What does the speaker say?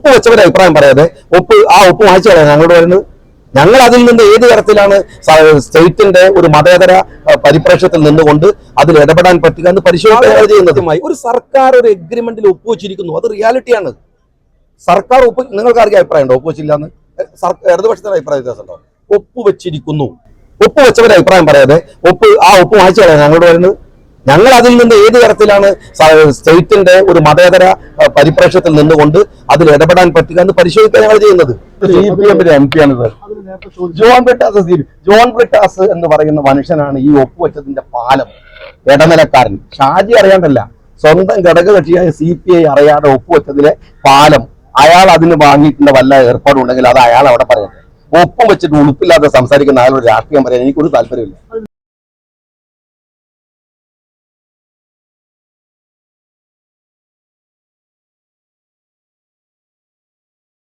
ഒപ്പ് വെച്ചവരുടെ അഭിപ്രായം പറയാതെ ഒപ്പ് വായിച്ചു കളയാൻ ഞങ്ങളോട് പറയുന്നത്. ഞങ്ങൾ അതിൽ നിന്ന് ഏത് തരത്തിലാണ് സ്റ്റേറ്റിന്റെ ഒരു മതേതര പരിപ്രേക്ഷ്യത്തിൽ നിന്നുകൊണ്ട് അതിൽ ഇടപെടാൻ പറ്റുക എന്ന് പരിശോധിക്കുകയാണ് ചെയ്യുന്നത്. ഒരു സർക്കാർ ഒരു എഗ്രിമെന്റിൽ ഒപ്പുവെച്ചിരിക്കുന്നു, അത് റിയാലിറ്റിയാണ്. സർക്കാർ നിങ്ങൾക്ക് ആർക്കും അഭിപ്രായം ഉണ്ടോ ഒപ്പുവെച്ചില്ലാന്ന്? ഇടതുപക്ഷത്തിന്റെ അഭിപ്രായ വ്യത്യാസമുണ്ടോ? ഒപ്പുവെച്ചിരിക്കുന്നു. ഒപ്പുവെച്ചവരുടെ അഭിപ്രായം പറയാതെ ഒപ്പ് വായിച്ചു കളയാൻ ഞങ്ങളോട് പറയുന്നത്. ഞങ്ങൾ അതിൽ നിന്ന് ഏത് തരത്തിലാണ് സ്റ്റേറ്റിന്റെ ഒരു മതേതര പരിപ്രേക്ഷ്യത്തിൽ നിന്നുകൊണ്ട് അതിൽ ഇടപെടാൻ പറ്റുക എന്ന് പരിശോധിക്കാൻ ഞങ്ങൾ ചെയ്യുന്നത്. CPM MP ആണ് സർ ജോൺ ബ്രിട്ടാസ് എന്ന് പറയുന്ന മനുഷ്യനാണ് ഈ ഒപ്പുവെച്ചതിന്റെ പാലം ഇടനിലക്കാരൻ. ഷാജി അറിയാണ്ടല്ല, സ്വന്തം ഘടകകക്ഷിയായ CPI അറിയാതെ ഒപ്പുവെച്ചതിലെ പാലം അയാൾ അതിന് വാങ്ങിയിട്ടുള്ള വല്ല ഏർപ്പാടുണ്ടെങ്കിൽ അത് അയാൾ അവിടെ പറയട്ടെ. ഒപ്പം വെച്ചിട്ട് ഉളുപ്പില്ലാതെ സംസാരിക്കുന്ന അയാളോട് രാഷ്ട്രീയം പറയാൻ എനിക്കൊരു താല്പര്യമില്ല.